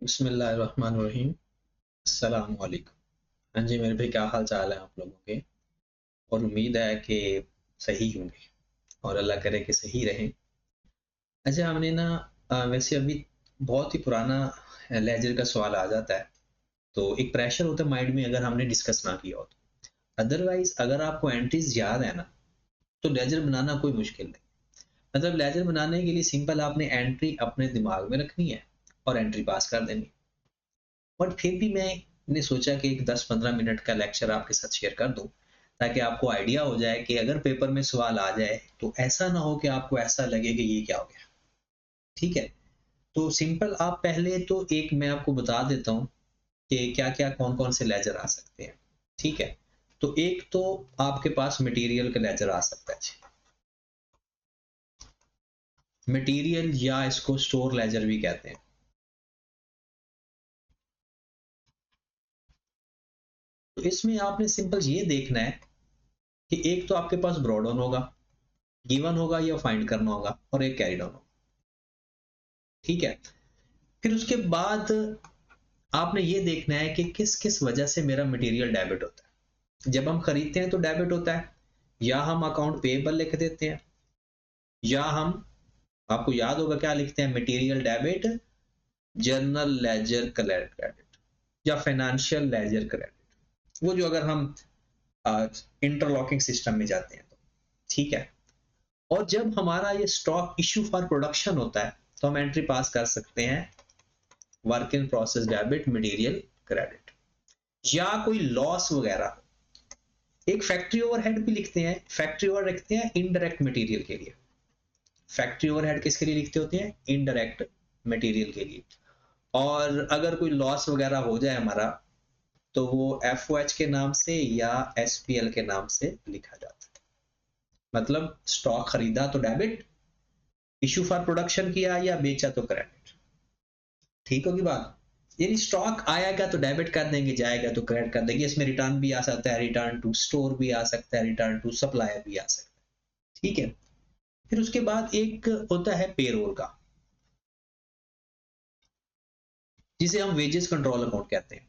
बिस्मिल्लाहिर्रहमानिर्रहीम। अस्सलाम वालेकुम। हाँ जी मेरे भाई, क्या हाल चाल है आप लोगों के? और उम्मीद है कि सही होंगे और अल्लाह करे कि सही रहें। अच्छा, हमने ना वैसे अभी बहुत ही पुराना लेजर का सवाल आ जाता है, तो एक प्रेशर होता है माइंड में अगर हमने डिस्कस ना किया हो तो। अदरवाइज अगर आपको एंट्रीज याद है ना, तो लेजर बनाना कोई मुश्किल नहीं। मतलब लेजर बनाने के लिए सिंपल आपने एंट्री अपने दिमाग में रखनी है और एंट्री पास कर देनी। बट फिर भी मैंने सोचा कि एक 10-15 मिनट का लेक्चर आपके साथ शेयर कर दूं, ताकि आपको आइडिया हो जाए कि अगर पेपर में सवाल आ जाए तो ऐसा ना हो कि आपको ऐसा लगे कि ये क्या हो गया। ठीक है, तो सिंपल आप पहले तो एक मैं आपको बता देता हूँ कि क्या क्या कौन कौन से लेजर आ सकते हैं। ठीक है, तो एक तो आपके पास मटेरियल का लेजर आ सकता है। मटेरियल या इसको स्टोर लेजर भी कहते हैं। तो इसमें आपने सिंपल ये देखना है कि एक तो आपके पास ब्रॉड ऑन होगा, गिवन होगा या फाइंड करना होगा, और एक कैरी डाउन होगा। ठीक है, फिर उसके बाद आपने ये देखना है कि किस किस वजह से मेरा मटेरियल डेबिट होता है। जब हम खरीदते हैं तो डेबिट होता है, या हम अकाउंट पेएबल लिख देते हैं, या हम, आपको याद होगा क्या लिखते हैं, material debit, journal ledger credit, या फाइनेंशियल लेजर क्रेडिट। वो जो अगर हम इंटरलॉकिंग सिस्टम में जाते हैं तो। ठीक है, और जब हमारा ये स्टॉक इश्यू फॉर प्रोडक्शन होता है तो हम एंट्री पास कर सकते हैं work in process debit material credit. या कोई लॉस वगैरह, एक फैक्ट्री ओवरहेड भी लिखते हैं। फैक्ट्री ओवर लिखते हैं इनडायरेक्ट मटेरियल के लिए। फैक्ट्री ओवरहेड किसके लिए लिखते होते हैं? इनडायरेक्ट मटेरियल के लिए। और अगर कोई लॉस वगैरह हो जाए हमारा, तो वो एफओएच के नाम से या एसपीएल के नाम से लिखा जाता है। मतलब स्टॉक खरीदा तो डेबिट, इशू फॉर प्रोडक्शन किया या बेचा तो क्रेडिट। ठीक होगी बात? यानी स्टॉक आएगा तो डेबिट कर देंगे, जाएगा तो क्रेडिट कर देंगे। इसमें रिटर्न भी आ सकता है, रिटर्न टू स्टोर भी आ सकता है, रिटर्न टू सप्लायर भी आ सकता है। ठीक है, फिर उसके बाद एक होता है पेरोल का, जिसे हम वेजेस कंट्रोल अकाउंट कहते हैं।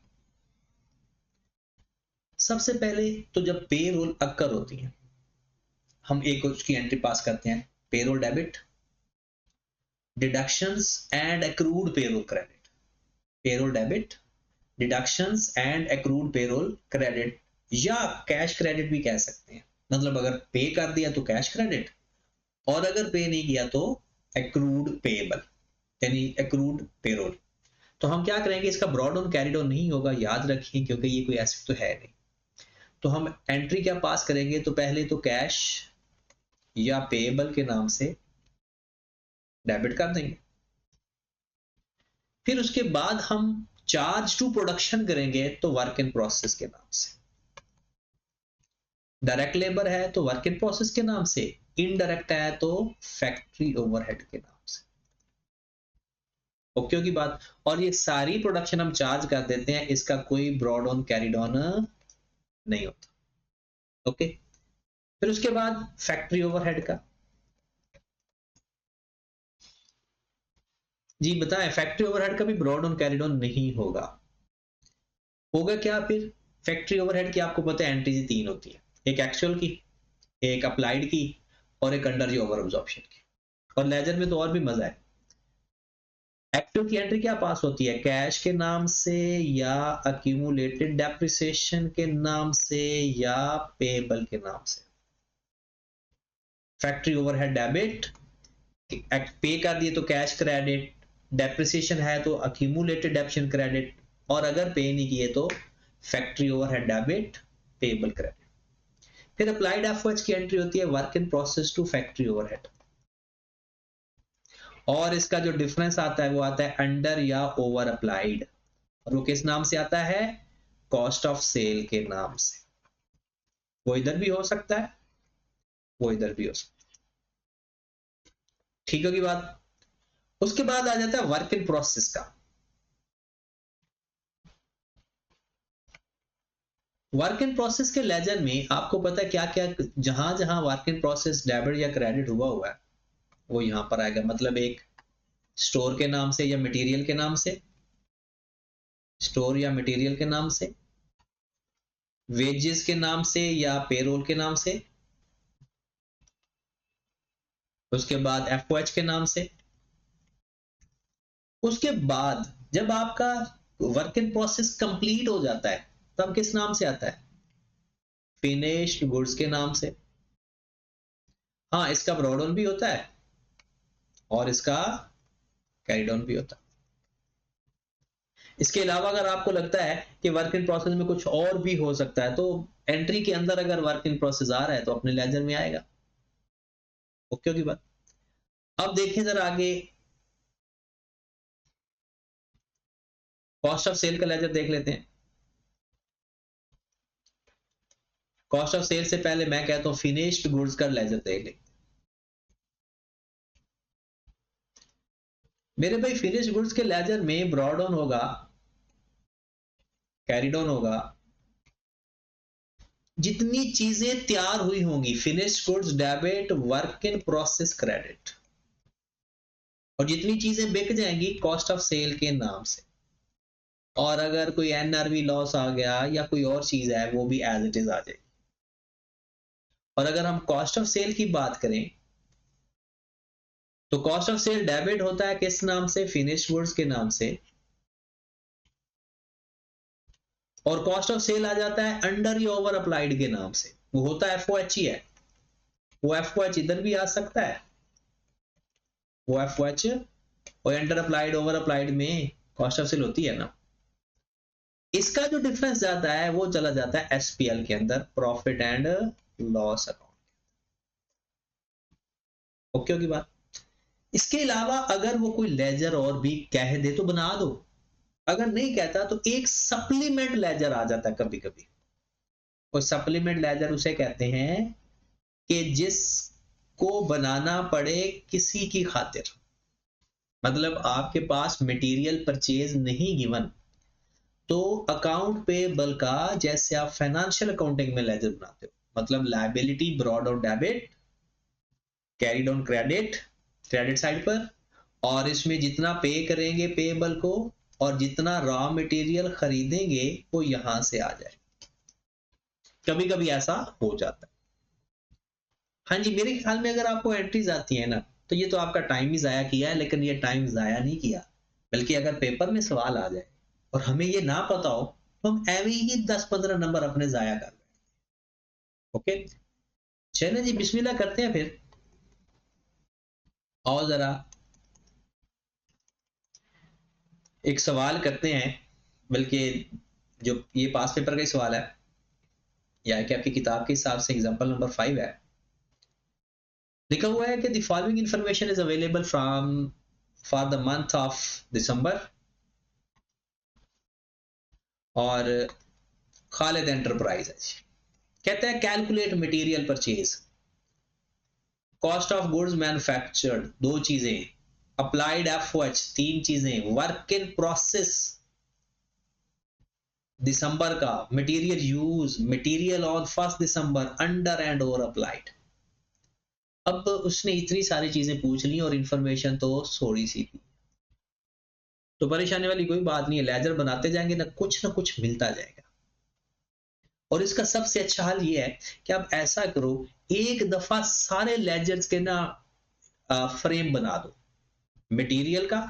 सबसे पहले तो जब पेरोल अक्कर होती है, हम एक उसकी एंट्री पास करते हैं, payroll debit, deductions and accrued payroll credit. Payroll debit, deductions and accrued payroll credit, या कैश क्रेडिट भी कह सकते हैं। मतलब अगर पे कर दिया तो कैश क्रेडिट, और अगर पे नहीं किया तो एक्रूड पेएबल, यानी एक्रूड पेरोल। तो हम क्या करेंगे, इसका ब्रॉड ऑन कैरिड ऑन नहीं होगा, याद रखिए, क्योंकि ये कोई ऐसे तो है नहीं। तो हम एंट्री क्या पास करेंगे, तो पहले तो कैश या पेएबल के नाम से डेबिट कर देंगे। फिर उसके बाद हम चार्ज टू प्रोडक्शन करेंगे तो वर्क इन प्रोसेस के नाम से। डायरेक्ट लेबर है तो वर्क इन प्रोसेस के नाम से, इनडायरेक्ट है तो फैक्ट्री ओवरहेड के नाम से। ओके की बात? और ये सारी प्रोडक्शन हम चार्ज कर देते हैं, इसका कोई ब्रॉड ऑन कैरिड ऑन नहीं होता। ओके, फिर उसके बाद फैक्ट्री ओवरहेड का। जी बताएं, फैक्ट्री ओवरहेड का भी ब्रॉड ऑन कैरिड ऑन नहीं होगा। होगा क्या फिर? फैक्ट्री ओवरहेड की आपको पता है एंट्री तीन होती है, एक एक्चुअल की, एक अप्लाइड की, और एक अंडर ओवर ऑब्जॉर्प्शन की। और लेजर में तो और भी मजा है। एक्चुअल की एंट्री क्या पास होती है? कैश के नाम से, या अक्यूमुलेटेड डेप्रिसिएशन के नाम से, या पेएबल के नाम से। फैक्ट्री ओवरहेड डेबिट, पे कर दिए तो कैश क्रेडिट, डेप्रिसिएशन है तो अक्यूमुलेटेड डेप्रिसिएशन क्रेडिट, और अगर पे नहीं किए तो factory overhead debit, payable credit. फिर अप्लाइड एफओएच की एंट्री होती है work in process to factory overhead, और इसका जो डिफरेंस आता है वो आता है अंडर या ओवर अप्लाइड। और वो किस नाम से आता है? कॉस्ट ऑफ सेल के नाम से। वो इधर भी हो सकता है, वो इधर भी हो सकता है। ठीक होगी बात? उसके बाद आ जाता है वर्क इन प्रोसेस का। वर्क इन प्रोसेस के लेजर में आपको पता है क्या क्या, जहां जहां वर्क इन प्रोसेस डेबिट या क्रेडिट हुआ है वो यहां पर आएगा। मतलब एक स्टोर के नाम से या मटेरियल के नाम से, स्टोर या मटेरियल के नाम से, वेजेस के नाम से या पेरोल के नाम से, उसके बाद एफओएच के नाम से। उसके बाद जब आपका वर्क इन प्रोसेस कंप्लीट हो जाता है तब किस नाम से आता है? फिनिश्ड गुड्स के नाम से। हाँ, इसका ब्रॉड भी होता है और इसका कैरिड ऑन भी होता है। इसके अलावा अगर आपको लगता है कि वर्क इन प्रोसेस में कुछ और भी हो सकता है तो एंट्री के अंदर अगर वर्क इन प्रोसेस आ रहा है तो अपने लेजर में आएगा। ओके की बात। अब देखिए जरा आगे, कॉस्ट ऑफ सेल का लेजर देख लेते हैं। कॉस्ट ऑफ सेल से पहले मैं कहता हूं फिनिश्ड गुड्स का लेजर देख लें। मेरे भाई फिनिश्ड गुड्स के लेजर में ब्रॉड ऑन होगा, कैरिड ऑन होगा, जितनी चीजें तैयार हुई होंगी finished goods debit, work in process credit, और जितनी चीजें बिक जाएंगी कॉस्ट ऑफ सेल के नाम से। और अगर कोई एनआरवी लॉस आ गया या कोई और चीज है वो भी एज इट इज आ जाएगी। और अगर हम कॉस्ट ऑफ सेल की बात करें तो कॉस्ट ऑफ सेल डेबिट होता है किस नाम से? फिनिश्ड गुड्स के नाम से। और कॉस्ट ऑफ सेल आ जाता है अंडर या ओवर अप्लाइड के नाम से, वो होता है एफओएच ही है। वो एफओएच इधर भी आ सकता है, वो एफओएच और अंडर अप्लाइड ओवर अप्लाइड में कॉस्ट ऑफ सेल होती है ना। इसका जो डिफरेंस जाता है वो चला जाता है एसपीएल के अंदर, profit and loss account. Okay की बात। इसके अलावा अगर वो कोई लेजर और भी कह दे तो बना दो, अगर नहीं कहता तो एक सप्लीमेंट लेजर आ जाता है कभी कभी। और सप्लीमेंट लेजर उसे कहते हैं कि जिसको बनाना पड़े किसी की खातिर, मतलब आपके पास मटेरियल परचेज नहीं गिवन तो अकाउंट पेबल का जैसे आप फाइनेंशियल अकाउंटिंग में लेजर बनाते हो, मतलब liability brought on debit, carried on credit, credit side पर, और इसमें जितना पे करेंगे पेबल को और जितना रॉ मटेरियल खरीदेंगे वो यहां से आ जाए। कभी कभी ऐसा हो जाता है। हाँ जी, मेरे ख्याल में अगर आपको एंट्रीज आती है ना तो ये तो आपका टाइम ही जाया किया है, लेकिन ये टाइम जाया नहीं किया, बल्कि अगर पेपर में सवाल आ जाए और हमें ये ना पता हो तो हम एवं ही 10-15 नंबर अपने जाया कर रहे हैं। ओके, चलें जी बिस्मिल्लाह करते हैं फिर। और जरा एक सवाल करते हैं, बल्कि जो ये पास पेपर का ही सवाल है या कि आपकी किताब के हिसाब से एग्जांपल नंबर 5 है। लिखा हुआ है कि the following information is available from for the month of December, और खालिद एंटरप्राइज है। कहते हैं calculate material purchase, cost of goods manufactured 2 चीजें, अप्लाइड एफओएच 3 चीजें, वर्क इन प्रोसेस दिसंबर का, material use, material on 1 December, under and over applied. अब उसने इतनी सारी चीजें पूछ ली और इंफॉर्मेशन तो थोड़ी सी थी, तो परेशानी वाली कोई बात नहीं है, लेजर बनाते जाएंगे ना कुछ मिलता जाएगा। और इसका सबसे अच्छा हाल ये है कि आप ऐसा करो, एक दफा सारे लेजर्स के ना फ्रेम बना दो मटेरियल का।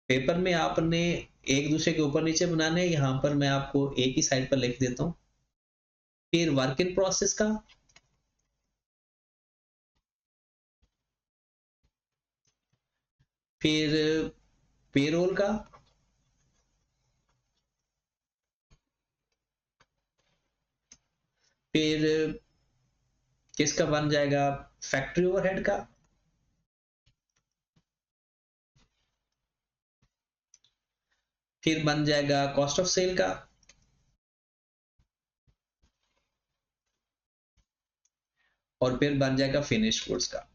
पेपर में आपने एक दूसरे के ऊपर नीचे बनाने, यहां पर मैं आपको एक ही साइड पर लिख देता हूं। फिर वर्क इन प्रोसेस का, फिर पेरोल का, फिर किसका बन जाएगा? फैक्ट्री ओवरहेड का, फिर बन जाएगा कॉस्ट ऑफ सेल का, और फिर बन जाएगा फिनिश गुड्स का।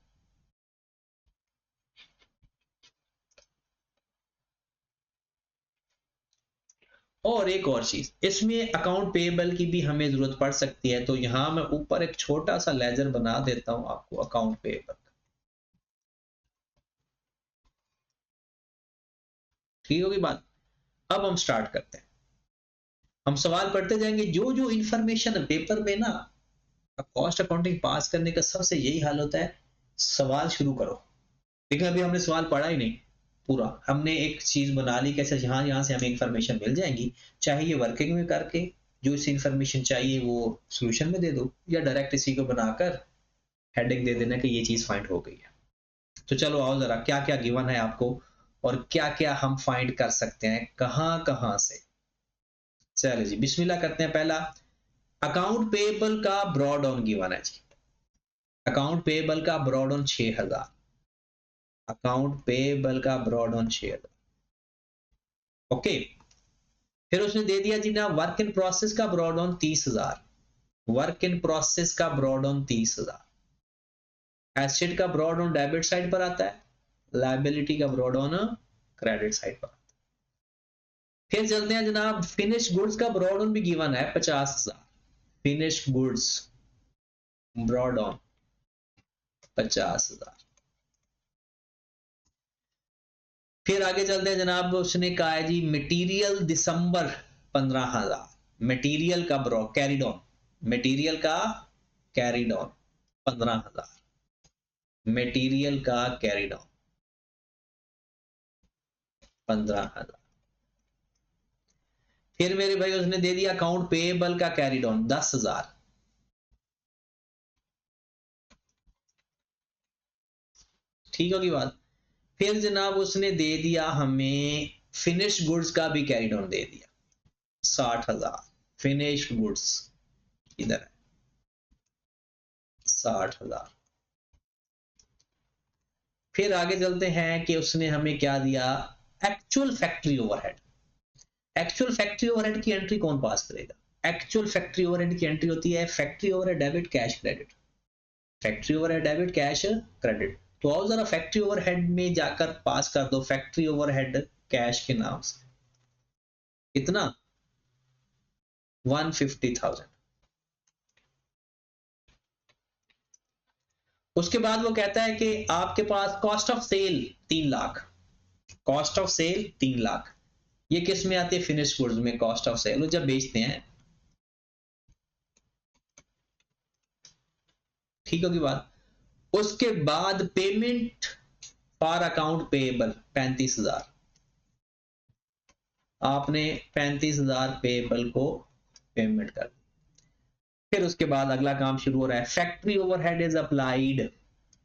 और एक और चीज, इसमें अकाउंट पेएबल की भी हमें जरूरत पड़ सकती है, तो यहां मैं ऊपर एक छोटा सा लेजर बना देता हूं आपको अकाउंट पेएबल। ठीक होगी बात। अब हम स्टार्ट करते हैं, हम सवाल पढ़ते जाएंगे। जो जो इंफॉर्मेशन पेपर में ना, कॉस्ट अकाउंटिंग पास करने का सबसे यही हाल होता है, सवाल शुरू करो, लेकिन अभी हमने सवाल पढ़ा ही नहीं पूरा। हमने एक चीज बना ली कैसे यहाँ से हमें इंफॉर्मेशन मिल जाएंगी, चाहे ये वर्किंग में करके जो इस इंफॉर्मेशन चाहिए वो सॉल्यूशन में दे दो, या डायरेक्ट इसी को बनाकर हेडिंग दे देना कि ये चीज फाइंड हो गई है। तो चलो आओ जरा, क्या क्या गिवन है आपको और क्या क्या हम फाइंड कर सकते हैं कहां कहां से। चलो जी बिस्मिल्लाह करते हैं। पहला, अकाउंट पेएबल का ब्रॉड ऑन गिवन है जी। अकाउंट पेएबल का ब्रॉड ऑन 6000, अकाउंट पेएबल का ब्रॉड ऑन 6000। ओके, फिर उसने दे दिया जी ना वर्क इन प्रोसेस का brought on 30,000, work in process का ब्रॉड ऑन 30,000। एसेट का ब्रॉड ऑन डेबिट साइड पर आता है, लायबिलिटी का ब्रॉड ऑन क्रेडिट साइड पर। फिर चलते हैं जनाब, फिनिश गुड्स का ब्रॉड ऑन भी गिवन है 50,000, फिनिश गुड्स ब्रॉड ऑन 50,000। फिर आगे चलते हैं जनाब, उसने कहा है जी मटेरियल दिसंबर 15,000, मटेरियल का ब्रॉड कैरिड ऑन, मटेरियल का कैरिड ऑन 15,000, मटेरियल का कैरिड ऑन 15,000। फिर मेरे भाई उसने दे दिया अकाउंट पेएबल का कैरिड ऑन 10,000, ठीक होगी बात। फिर जनाब उसने दे दिया हमें फिनिश गुड्स का भी कैरिड ऑन दे दिया 60,000, फिनिश गुड्स इधर है 60,000। फिर आगे चलते हैं कि उसने हमें क्या दिया, actual factory overhead. Actual factory overhead की एंट्री कौन पास करेगा? एक्चुअल फैक्ट्री ओवरहेड की एंट्री होती है factory overhead debit cash credit, factory overhead debit cash credit. तो आओ जरा फैक्ट्री ओवरहेड में जाकर पास कर दो फैक्ट्री ओवरहेड कैश के नाम से, कितना 150,000। उसके बाद वो कहता है कि आपके पास cost of sale 3 lakh, cost of sale 3 lakh. ये किस में आती है? फिनिश गुड्स में कॉस्ट ऑफ सेल, जब बेचते हैं, ठीक होगी बात। उसके बाद पेमेंट फॉर अकाउंट पेएबल 35,000, आपने 35,000 पेएबल को पेमेंट कर। फिर उसके बाद अगला काम शुरू हो रहा है, factory overhead is applied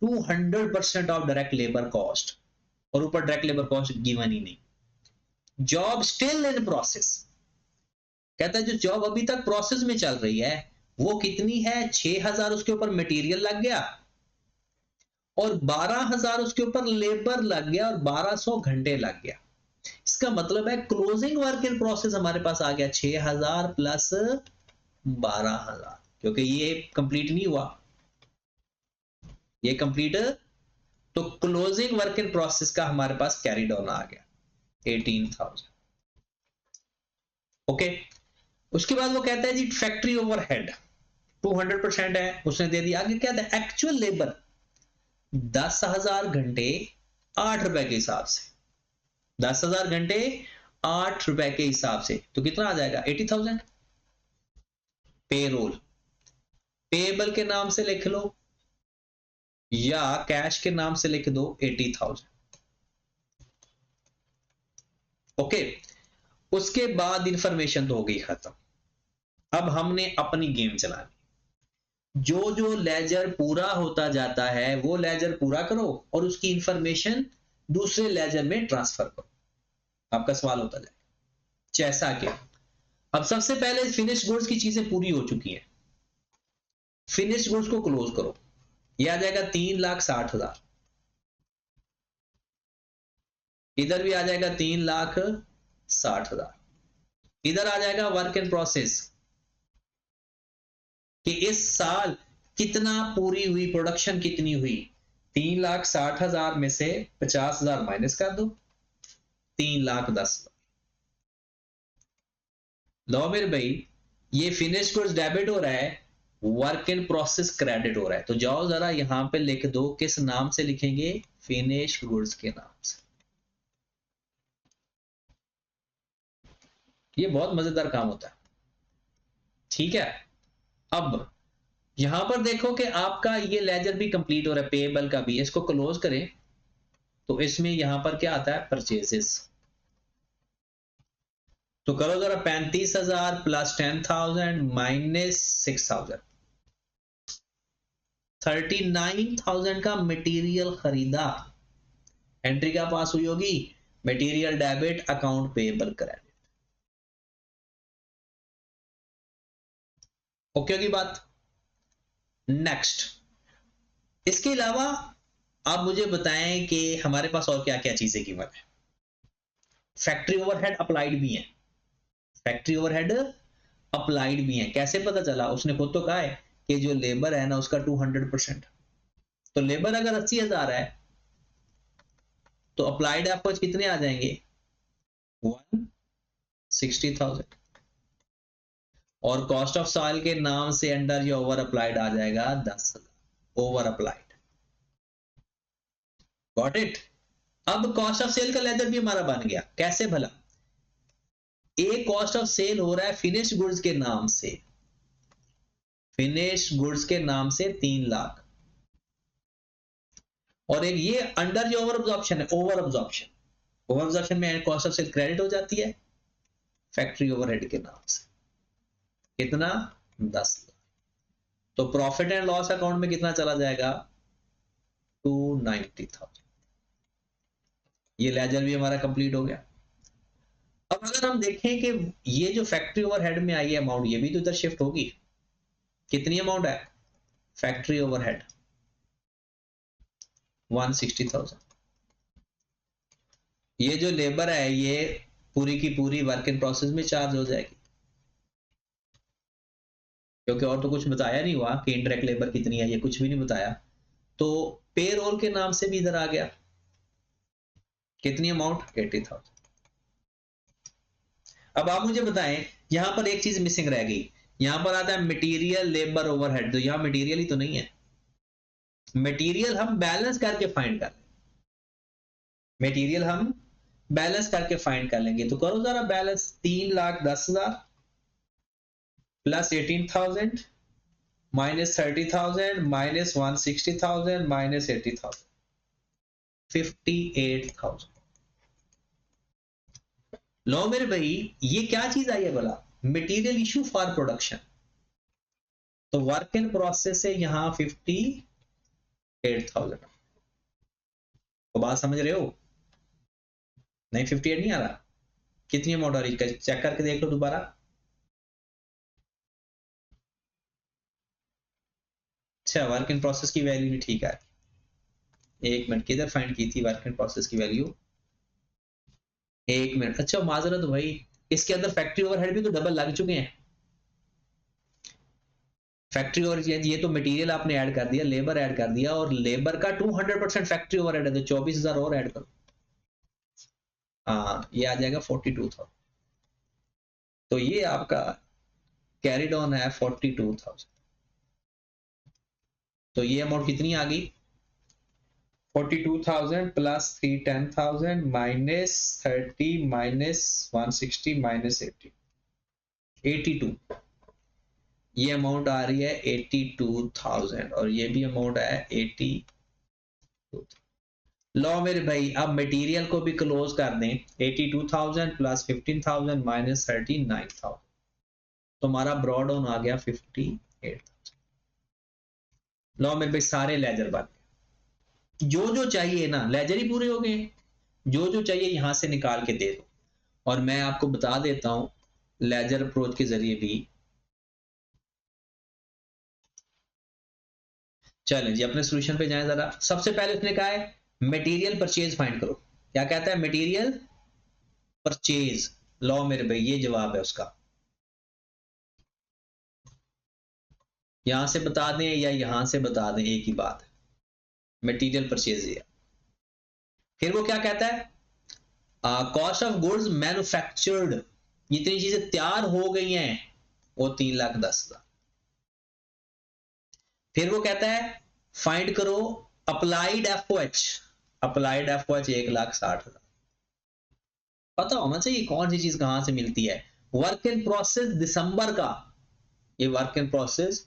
200% of direct labour cost, और ऊपर डायरेक्ट लेबर कॉस्ट गिवन ही नहीं। जॉब स्टिल इन प्रोसेस, कहता है जो जॉब अभी तक प्रोसेस में चल रही है वो कितनी है? 6,000 उसके ऊपर मटेरियल लग गया और 12,000 उसके ऊपर लेबर लग गया और 1200 घंटे लग गया। इसका मतलब है क्लोजिंग वर्क इन प्रोसेस हमारे पास आ गया 6,000 प्लस 12,000, क्योंकि ये कंप्लीट नहीं हुआ, ये कंप्लीट। तो क्लोजिंग वर्क इन प्रोसेस का हमारे पास कैरिड ऑन आ गया 18,000। ओके, उसके बाद वो कहता है जी फैक्ट्री ओवरहेड 200% है, उसने दे दिया। आगे क्या था? एक्चुअल लेबर 10,000 घंटे 8 रुपए के हिसाब से, 10,000 घंटे 8 रुपए के हिसाब से, तो कितना आ जाएगा? 80,000। पेरोल पेएबल के नाम से लिख लो या कैश के नाम से लिख दो 80,000। ओके, उसके बाद इंफॉर्मेशन तो हो गई खत्म। अब हमने अपनी गेम चलानी, जो जो लेजर पूरा होता जाता है वो लेजर पूरा करो और उसकी इंफॉर्मेशन दूसरे लेजर में ट्रांसफर करो। आपका सवाल होता जाए जैसा कि अब सबसे पहले फिनिश गुड्स की चीजें पूरी हो चुकी हैं, फिनिश गुड्स को क्लोज करो, यह आ जाएगा 3,60,000, इधर भी आ जाएगा 3,60,000, इधर आ जाएगा वर्क इन प्रोसेस कि इस साल कितना पूरी हुई, प्रोडक्शन कितनी हुई। 3,60,000 में से 50,000 माइनस कर दो, 3,10,000। लो मेरे भाई, ये फिनिश गुड्स डेबिट हो रहा है, वर्क इन प्रोसेस क्रेडिट हो रहा है। तो जाओ जरा यहां पे लिख दो, किस नाम से लिखेंगे? फिनिश गुड्स के नाम से। ये बहुत मजेदार काम होता है। ठीक है, अब यहां पर देखो कि आपका ये लेजर भी कंप्लीट हो रहा है, पेएबल का भी। इसको क्लोज करें तो इसमें यहां पर क्या आता है, परचेजेस। तो करो जरा, 35,000 प्लस 10,000 माइनस 6,000, 39,000 का मटेरियल खरीदा। एंट्री क्या पास हुई होगी, material debit account payable credit. Okay होगी बात। नेक्स्ट, इसके अलावा आप मुझे बताएं कि हमारे पास और क्या क्या चीजें गिवन है। फैक्ट्री ओवरहेड अप्लाइड भी है, फैक्ट्री ओवरहेड अप्लाइड भी है। कैसे पता चला, उसने खुद तो कहा है कि जो लेबर है ना उसका 200%। तो लेबर अगर 80,000 है तो अप्लाइड एफर्ट्स कितने आ जाएंगे, 160,000। और कॉस्ट ऑफ सॉइल के नाम से अंडर ये ओवर अप्लाइड आ जाएगा 10,000 ओवर अप्लाइड। Got it. अब कॉस्ट ऑफ सेल का लेजर भी हमारा बन गया। कैसे भला, एक कॉस्ट ऑफ सेल हो रहा है फिनिश्ड गुड्स के नाम से, फिनिश्ड गुड्स के नाम से 3 लाख, और एक ये अंडर जो ओवर अब्जॉर्प्शन है, ओवर अब्जॉर्प्शन, ओवर अब्जॉर्प्शन में कॉस्ट ऑफ सेल क्रेडिट हो जाती है फैक्ट्री ओवरहेड के नाम से। कितना, 10 लाख। तो प्रॉफिट एंड लॉस अकाउंट में कितना चला जाएगा, 290,000। ये लेजर भी हमारा कंप्लीट हो गया। अब अगर हम देखें कि ये जो फैक्ट्री ओवरहेड में आई है अमाउंट, ये भी तो इधर शिफ्ट होगी। कितनी अमाउंट है, फैक्ट्री ओवरहेड 160,000। ये जो लेबर है ये पूरी की पूरी वर्क इन प्रोसेस में चार्ज हो जाएगी, क्योंकि और तो कुछ बताया नहीं हुआ कि इनडायरेक्ट लेबर कितनी है, ये कुछ भी नहीं बताया। तो पे रोल के नाम से भी इधर आ गया। कितनी अमाउंट, 80,000। अब आप मुझे बताएं, यहां पर एक चीज मिसिंग रह गई। यहां पर आता है मटेरियल लेबर ओवरहेड, तो यहां मटेरियल ही तो नहीं है। मटेरियल हम बैलेंस करके फाइंड कर लेंगे, मटेरियल हम बैलेंस करके फाइंड कर लेंगे। तो करो जरा balance, 3,10,000 plus 18,000 minus 30,000 minus 160,000 minus 80,000, 58,000। लो मेरे भाई, ये क्या चीज आई है बोला, मटेरियल इशू फॉर प्रोडक्शन। तो वर्क इन प्रोसेस से यहां 58,000। तो बात समझ रहे हो, नहीं 58 नहीं आ रहा, कितनी अमाउंट आ रही है चेक करके देख लो दोबारा। अच्छा, वर्क इन प्रोसेस की वैल्यू भी ठीक है। एक मिनट, किधर फाइंड की थी वर्क इन प्रोसेस की वैल्यू, एक मिनट। अच्छा माजरत भाई, इसके अंदर फैक्ट्री ओवरहेड भी तो डबल लग चुके हैं। फैक्ट्री ओवर, ये तो मटेरियल आपने ऐड कर दिया, लेबर ऐड कर दिया, और लेबर का 200% फैक्ट्री ओवरहेड है, तो 24,000 और ऐड करो। हाँ, ये आ जाएगा 42,000। तो ये आपका कैरिड ऑन है 42,000। तो ये अमाउंट कितनी आ गई, 42,000 प्लस 10,000 माइनस 30 माइनस 160 माइनस 80, 82। ये अमाउंट आ रही है 82,000, और ये भी अमाउंट है 82। लो मेरे भाई, अब मटेरियल को भी क्लोज कर दें, 82,000 प्लस 15,000 माइनस 39,000, तो हमारा ब्रॉड ऑन आ गया 58,000। लो मेरे भाई, सारे लेजर बन गए। जो जो चाहिए ना, लेजर ही पूरे हो गए, जो जो चाहिए यहां से निकाल के दे दो। और मैं आपको बता देता हूं लेजर अप्रोच के जरिए भी। चलें जी, अपने सोल्यूशन पे जाएं जरा। सबसे पहले उसने कहा है मटेरियल परचेज फाइंड करो। क्या कहता है, मटेरियल परचेज। लो मेरे भाई, ये जवाब है उसका। यहां से बता दें या यहां से बता दें, एक ही बात है, मटेरियल परचेज है। फिर वो क्या कहता है, कॉस्ट ऑफ गुड्स मैन्युफैक्चर्ड, जितनी चीजें तैयार हो गई हैं वो 3,10,000। फिर वो कहता है फाइंड करो अप्लाइड एफओएच, अप्लाइड एफओएच 1,60,000। पता होना चाहिए कौन सी चीज कहां से मिलती है। वर्क इन प्रोसेस दिसंबर का, ये वर्क इन प्रोसेस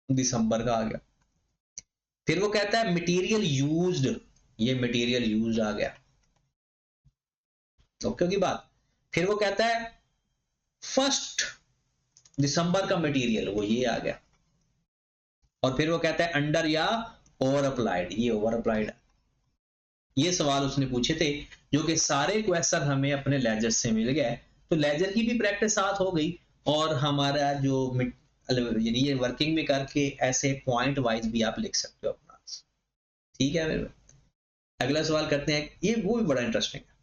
दिसंबर का आ गया। फिर वो कहता है मटेरियल यूज्ड, ये मटेरियल यूज्ड आ गया, ओके की बात। फिर वो कहता है 1 दिसंबर का मटेरियल, वो ये आ गया। और फिर वो कहता है अंडर या ओवर अप्लाइड, ये ओवर अप्लाइड है। ये सवाल उसने पूछे थे, जो कि सारे क्वेश्चन हमें अपने लेजर से मिल गए। तो लेजर की भी प्रैक्टिस साथ हो गई, और हमारा जो यानी ये वर्किंग में करके ऐसे पॉइंट वाइज भी आप लिख सकते हो अपना। ठीक है, अगला सवाल करते हैं, ये वो भी बड़ा इंटरेस्टिंग है।